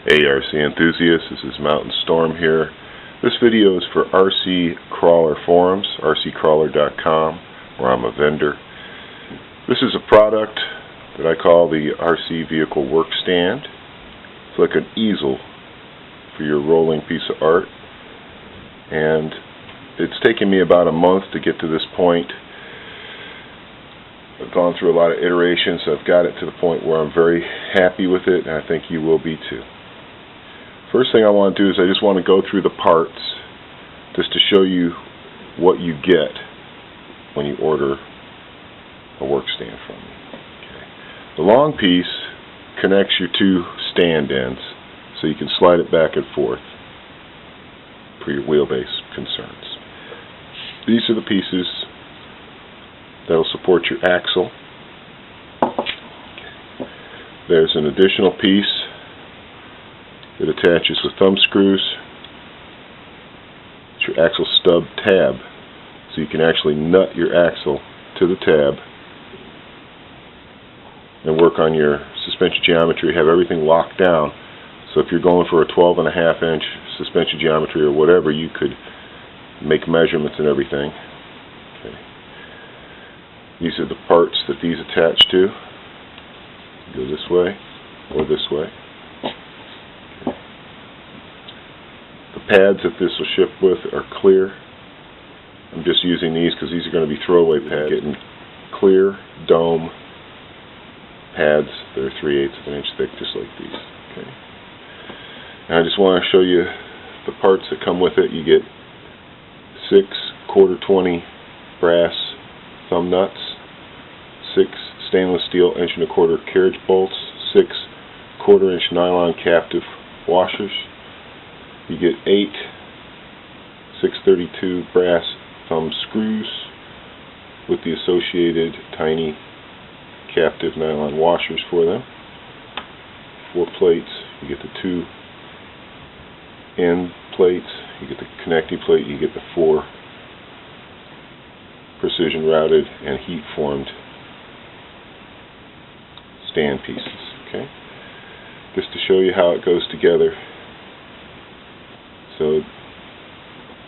Hey RC enthusiasts, this is Mountain Storm here. This video is for RC Crawler forums, rccrawler.com, where I'm a vendor. This is a product that I call the RC Vehicle Work Stand. It's like an easel for your rolling piece of art, and it's taken me about a month to get to this point. I've gone through a lot of iterations, so I've got it to the point where I'm very happy with it, and I think you will be too. First thing I want to do is I just want to go through the parts just to show you what you get when you order a work stand from me. Okay. The long piece connects your two stand ends so you can slide it back and forth for your wheelbase concerns. These are the pieces that will support your axle. Okay. There's an additional piece that attaches with thumb screws. It's your axle stub tab, so you can actually nut your axle to the tab and work on your suspension geometry, have everything locked down. So if you're going for a 12.5-inch suspension geometry or whatever, you could make measurements and everything. Okay. These are the parts that these attach to. Go this way or this way. Pads that this will ship with are clear. I'm just using these because these are going to be throwaway pads. Getting clear dome pads that are 3/8 of an inch thick, just like these. Okay. And I just want to show you the parts that come with it. You get 6 1/4-20 brass thumb nuts, 6 stainless steel 1.25-inch carriage bolts, 6 1/4-inch nylon captive washers. You get 8 632 brass thumb screws with the associated tiny captive nylon washers for them. 4 plates. You get the 2 end plates. You get the connecting plate. You get the 4 precision routed and heat formed stand pieces. Okay. Just to show you how it goes together. So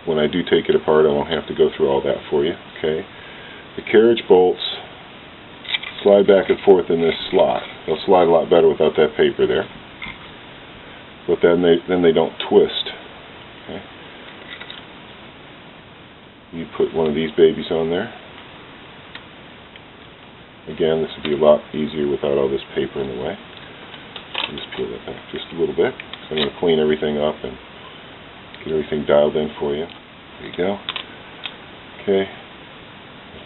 when I do take it apart, I won't have to go through all that for you. Okay. The carriage bolts slide back and forth in this slot. They'll slide a lot better without that paper there. But then they don't twist. Okay. You put one of these babies on there. Again, this would be a lot easier without all this paper in the way. I'll just peel that back just a little bit. So I'm going to clean everything up and get everything dialed in for you. There you go. Okay.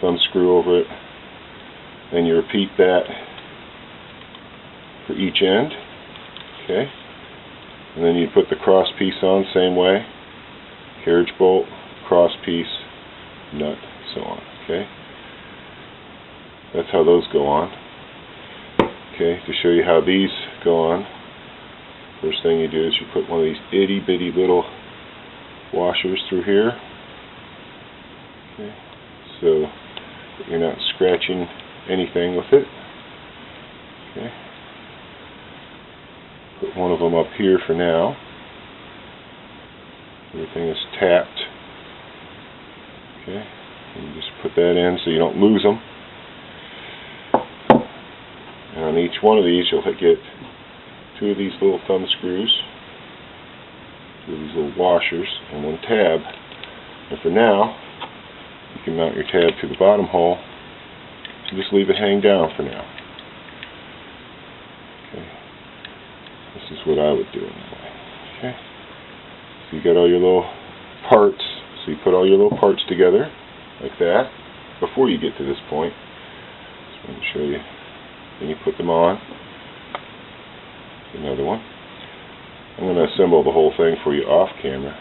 Thumb screw over it. Then you repeat that for each end. Okay. And then you put the cross piece on same way. Carriage bolt, cross piece, nut, so on. Okay. That's how those go on. Okay. To show you how these go on, first thing you do is you put one of these itty bitty little washers through here, okay, so that you're not scratching anything with it. Okay. Put one of them up here for now. Everything is tapped. Okay. And you just put that in so you don't lose them. And on each one of these you'll get 2 of these little thumb screws, 2 of these little washers, and 1 tab. And for now, you can mount your tab to the bottom hole and just leave it hang down for now. Okay. This is what I would do anyway. Okay. So you got all your little parts. So you put all your little parts together like that before you get to this point. Just want to show you. Then you put them on. Another one. I'm going to assemble the whole thing for you off camera.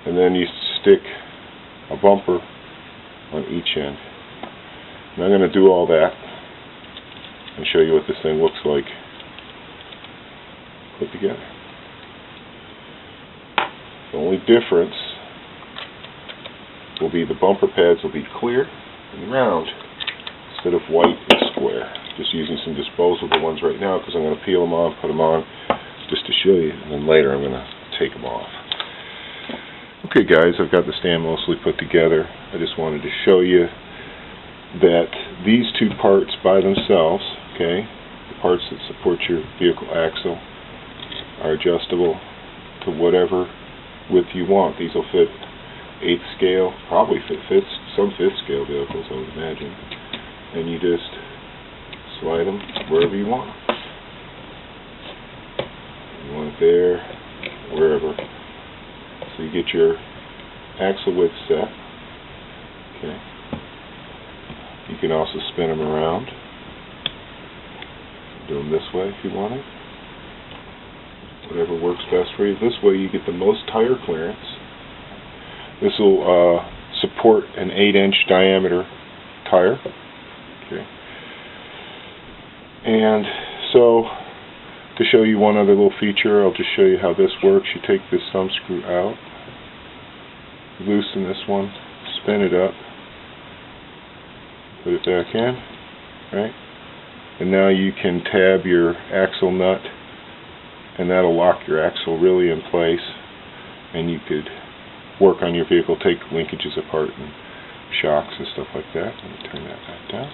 And then you stick a bumper on each end. And I'm going to do all that and show you what this thing looks like put together. The only difference will be the bumper pads will be clear and round instead of white and square. Just using some disposable ones right now because I'm going to peel them off, put them on, just to show you, and then later I'm going to take them off. Okay guys, I've got the stand mostly put together. I just wanted to show you that these two parts by themselves, okay, the parts that support your vehicle axle, are adjustable to whatever width you want. These will fit 8th scale, probably fit some 5th scale vehicles, I would imagine. And you just slide them wherever you want. You want it there, wherever. So you get your axle width set. Okay. You can also spin them around. Do them this way if you want it. Whatever works best for you. This way you get the most tire clearance. This will support an 8-inch diameter tire. Okay. And so, to show you one other little feature, I'll just show you how this works. You take this thumb screw out, loosen this one, spin it up, put it back in, right? And now you can tab your axle nut, and that'll lock your axle really in place, and you could work on your vehicle, take linkages apart and shocks and stuff like that. Let me turn that back down.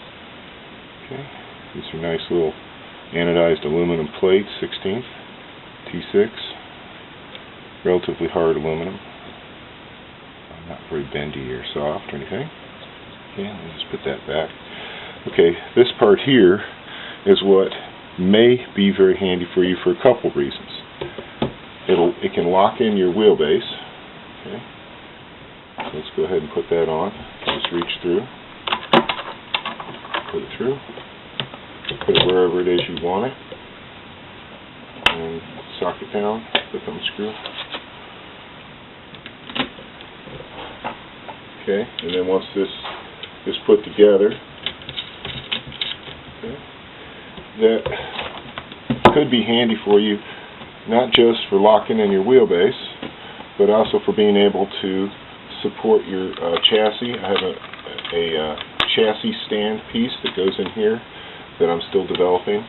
Okay, these are nice little anodized aluminum plates, 16th, T6, relatively hard aluminum, not very bendy or soft or anything. Okay, let me just put that back. Okay, this part here is what may be very handy for you for a couple reasons. It can lock in your wheelbase. Okay, so let's go ahead and put that on. Just reach through, put it through, put it wherever it is you want it, and sock it down, the thumb screw. Okay, and then once this is put together, okay, that could be handy for you, not just for locking in your wheelbase, but also for being able to support your chassis. I have a chassis stand piece that goes in here that I'm still developing.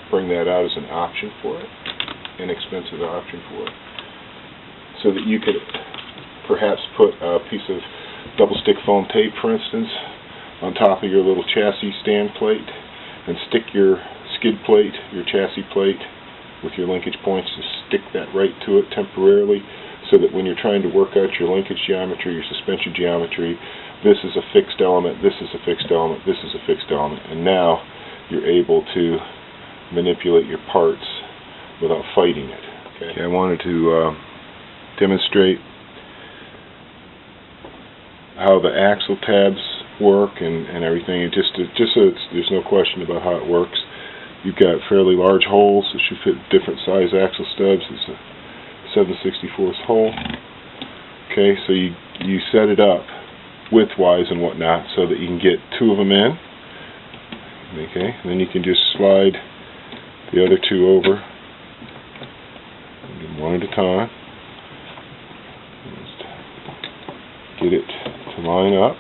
Bring that out as an option for it, inexpensive option for it, so that you could perhaps put a piece of double stick foam tape, for instance, on top of your little chassis stand plate, and stick your skid plate, your chassis plate, with your linkage points, to stick that right to it temporarily, so that when you're trying to work out your linkage geometry, your suspension geometry, this is a fixed element, this is a fixed element, this is a fixed element, and now you're able to manipulate your parts without fighting it. Okay, I wanted to demonstrate how the axle tabs work and everything, and just so there's no question about how it works. You've got fairly large holes that should fit different size axle stubs. It's a 7/64 hole. Okay, so you set it up widthwise and whatnot so that you can get 2 of them in. Okay, and then you can just slide the other 2 over, one at a time. Just get it to line up.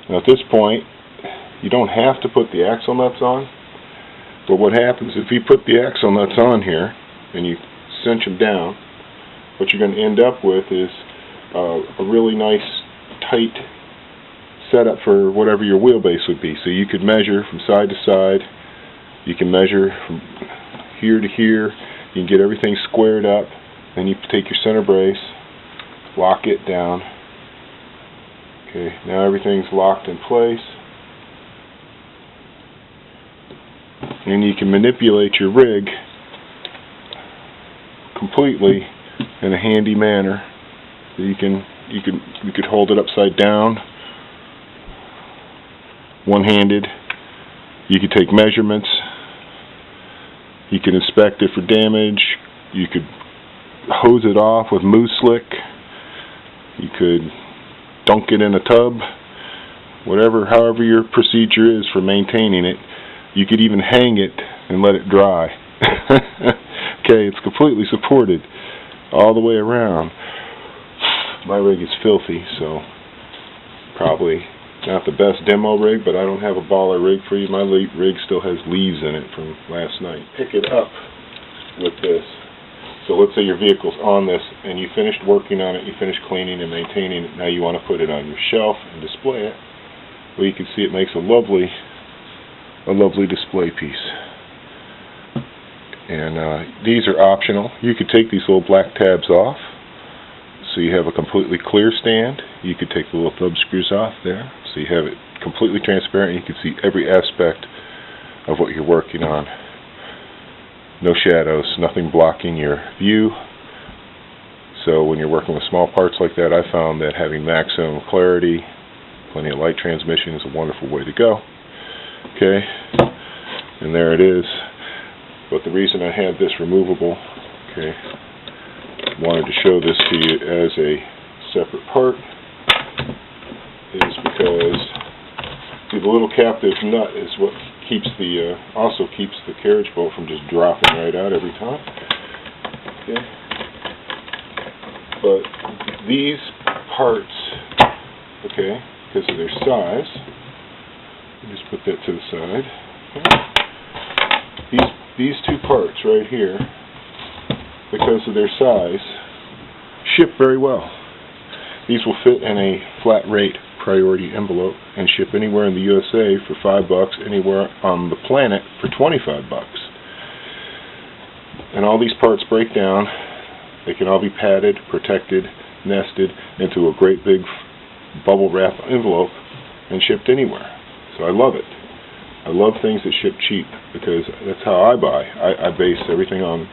Now at this point, you don't have to put the axle nuts on, but what happens if you put the axle nuts on here and you cinch them down, what you're going to end up with is a really nice tight setup for whatever your wheelbase would be. So you could measure from side to side, you can measure from here to here, you can get everything squared up, then you take your center brace, lock it down. Okay, now everything's locked in place. And you can manipulate your rig completely in a handy manner. You could hold it upside down, one-handed. You could take measurements. You could inspect it for damage. You could hose it off with mousse slick. You could dunk it in a tub. However your procedure is for maintaining it. You could even hang it and let it dry. Okay, it's completely supported all the way around. My rig is filthy, so probably not the best demo rig, but I don't have a baller rig for you. My rig still has leaves in it from last night. Pick it up with this. So let's say your vehicle's on this and you finished working on it, you finished cleaning and maintaining it, now you want to put it on your shelf and display it. Well, you can see it makes a lovely display piece. And these are optional. You could take these little black tabs off, so you have a completely clear stand. You could take the little thumb screws off there, so you have it completely transparent and you can see every aspect of what you're working on. No shadows, nothing blocking your view. So when you're working with small parts like that, I found that having maximum clarity, plenty of light transmission is a wonderful way to go. Okay, and there it is. But the reason I had this removable, okay, wanted to show this to you as a separate part, is because see, the little captive nut is what keeps the also keeps the carriage bolt from just dropping right out every time. Okay, but these parts, okay, because of their size, just put that to the side. Okay. These two parts right here, because of their size, ship very well. These will fit in a flat rate priority envelope and ship anywhere in the USA for $5, anywhere on the planet for $25. And all these parts break down. They can all be padded, protected, nested into a great big bubble wrap envelope and shipped anywhere. So I love it. I love things that ship cheap because that's how I buy. I base everything on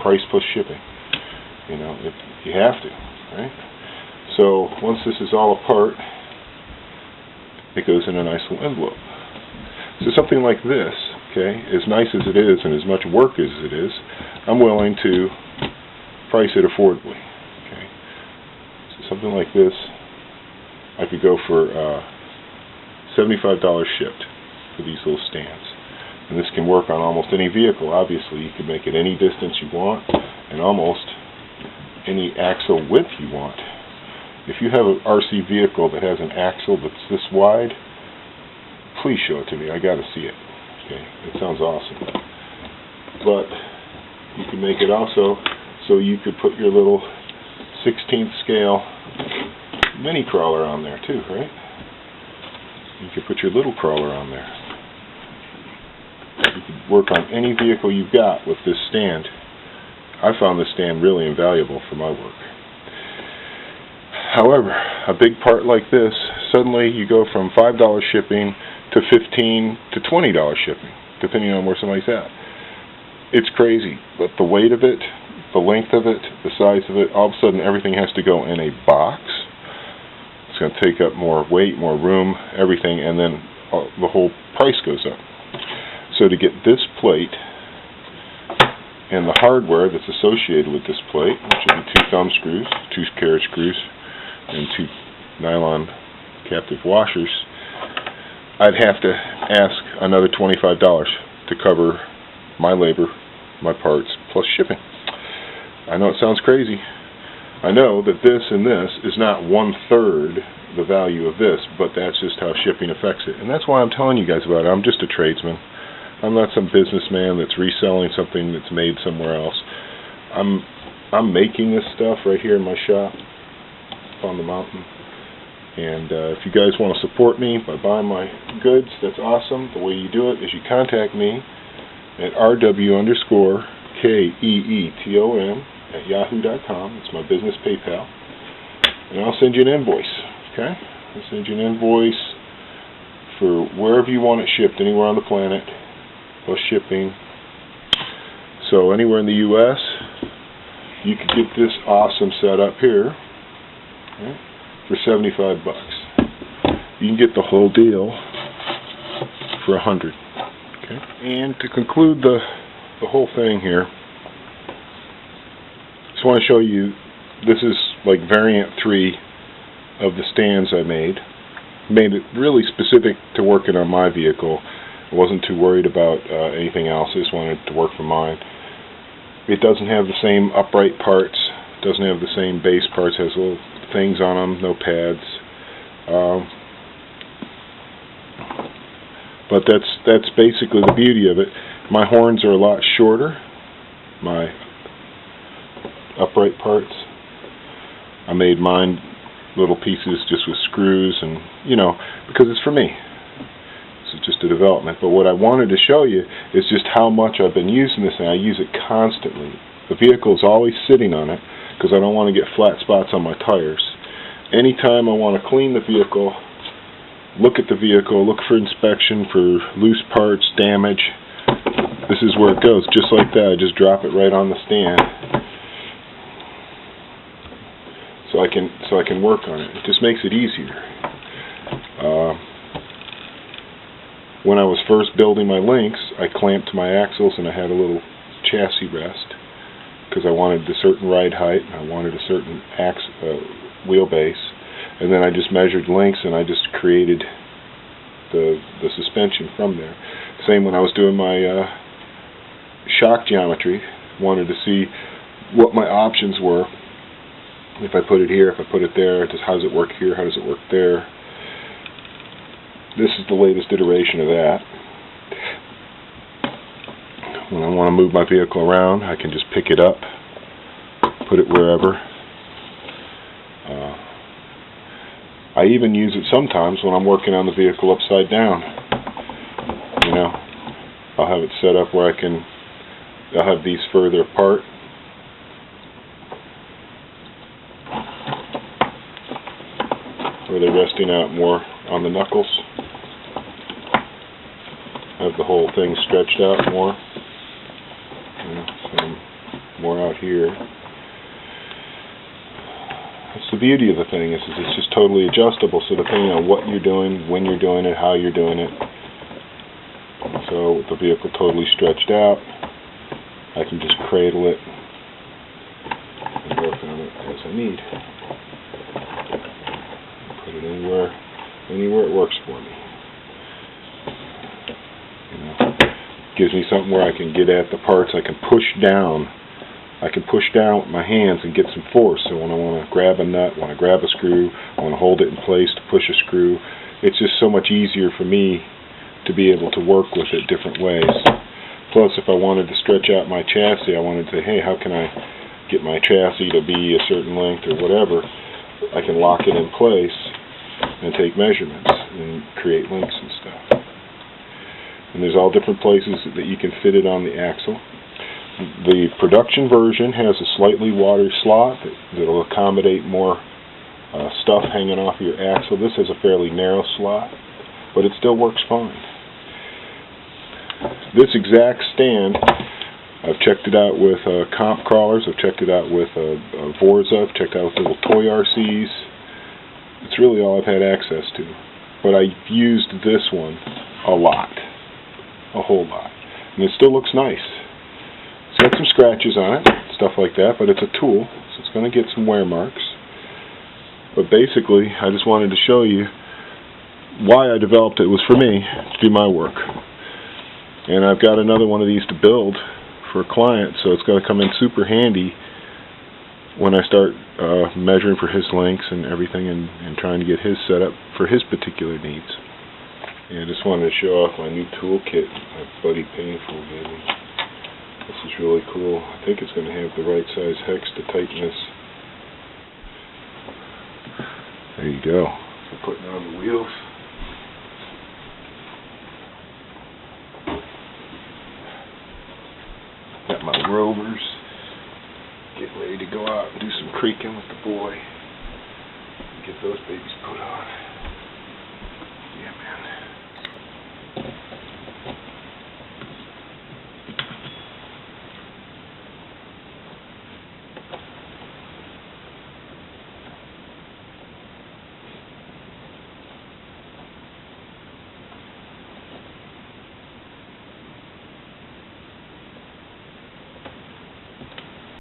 price plus shipping. You know, if you have to, right? So once this is all apart, it goes in a nice little envelope. So something like this, okay, as nice as it is and as much work as it is, I'm willing to price it affordably. Okay, so something like this, I could go for $75 shipped for these little stands. And this can work on almost any vehicle. Obviously, you can make it any distance you want and almost any axle width you want. If you have an RC vehicle that has an axle that's this wide, please show it to me. I got to see it. Okay, it sounds awesome. But you can make it also so you could put your little 16th scale mini crawler on there too, right? You could put your little crawler on there. You could work on any vehicle you've got with this stand. I found this stand really invaluable for my work. However, a big part like this, suddenly you go from $5 shipping to $15 to $20 shipping, depending on where somebody's at. It's crazy, but the weight of it, the length of it, the size of it, all of a sudden everything has to go in a box. It's going to take up more weight, more room, everything, and then the whole price goes up. So to get this plate and the hardware that's associated with this plate, which would be 2 thumb screws, 2 carriage screws, and 2 nylon captive washers, I'd have to ask another $25 to cover my labor, my parts, plus shipping. I know it sounds crazy. I know that this and this is not 1/3 the value of this, but that's just how shipping affects it. And that's why I'm telling you guys about it. I'm just a tradesman. I'm not some businessman that's reselling something that's made somewhere else. I'm making this stuff right here in my shop up on the mountain. And if you guys want to support me by buying my goods, that's awesome. The way you do it is you contact me at rw_keeton@yahoo.com. It's my business PayPal. And I'll send you an invoice. Okay? I'll send you an invoice for wherever you want it shipped, anywhere on the planet, plus shipping. So anywhere in the U.S., you could get this awesome setup here, right, for $75. You can get the whole deal for $100. Okay? And to conclude the whole thing here, just want to show you, this is like variant 3 of the stands I made. Made it really specific to working on my vehicle. I wasn't too worried about anything else. I just wanted it to work for mine. It doesn't have the same upright parts. It doesn't have the same base parts. It has little things on them, no pads. But that's basically the beauty of it. My horns are a lot shorter, my upright parts. I made mine little pieces just with screws, and because it's for me. This is just a development. But what I wanted to show you is just how much I've been using this thing. I use it constantly. The vehicle is always sitting on it because I don't want to get flat spots on my tires. Anytime I want to clean the vehicle, look at the vehicle, look for inspection for loose parts, damage, this is where it goes. Just like that, I just drop it right on the stand. So I can work on it. It just makes it easier. When I was first building my links, I clamped my axles and I had a little chassis rest because I wanted a certain ride height, I wanted a certain wheelbase, and then I just measured links and I just created the suspension from there. Same when I was doing my shock geometry, wanted to see what my options were. If I put it here, if I put it there, just how does it work here, how does it work there. This is the latest iteration of that. When I want to move my vehicle around, I can just pick it up, put it wherever. I even use it sometimes when I'm working on the vehicle upside down. I'll have it set up where I'll have these further apart. Where they're resting out more on the knuckles. Have the whole thing stretched out more. Some more out here. That's the beauty of the thing, is it's just totally adjustable, so depending on what you're doing, when you're doing it, how you're doing it. So with the vehicle totally stretched out, I can just cradle it and work on it as I need. Put it anywhere it works for me. Gives me something where I can get at the parts. I can push down. I can push down with my hands and get some force. So when I want to grab a nut, want to grab a screw, I want to hold it in place to push a screw, it's just so much easier for me to be able to work with it different ways. Plus, if I wanted to stretch out my chassis, I wanted to say, hey, how can I get my chassis to be a certain length or whatever, I can lock it in place and take measurements and create links and stuff. And there's all different places that you can fit it on the axle. The production version has a slightly wider slot that will accommodate more stuff hanging off your axle. This has a fairly narrow slot, but it still works fine. This exact stand, I've checked it out with comp crawlers, I've checked it out with Vorza, I've checked out with little toy RCs. It's really all I've had access to. But I've used this one a lot. A whole lot. And it still looks nice. It's got some scratches on it, stuff like that, but it's a tool, so it's going to get some wear marks. But basically, I just wanted to show you why I developed it. It was for me, to do my work. And I've got another one of these to build for a client, so it's going to come in super handy when I start measuring for his lengths and everything, and trying to get his set up for his particular needs. And I just wanted to show off my new toolkit my buddy Painful gave me. This is really cool. I think it's going to have the right size hex to tighten this. There you go. For putting on the wheels. Got my rovers. Getting ready to go out and do some creaking with the boy. Get those babies put on.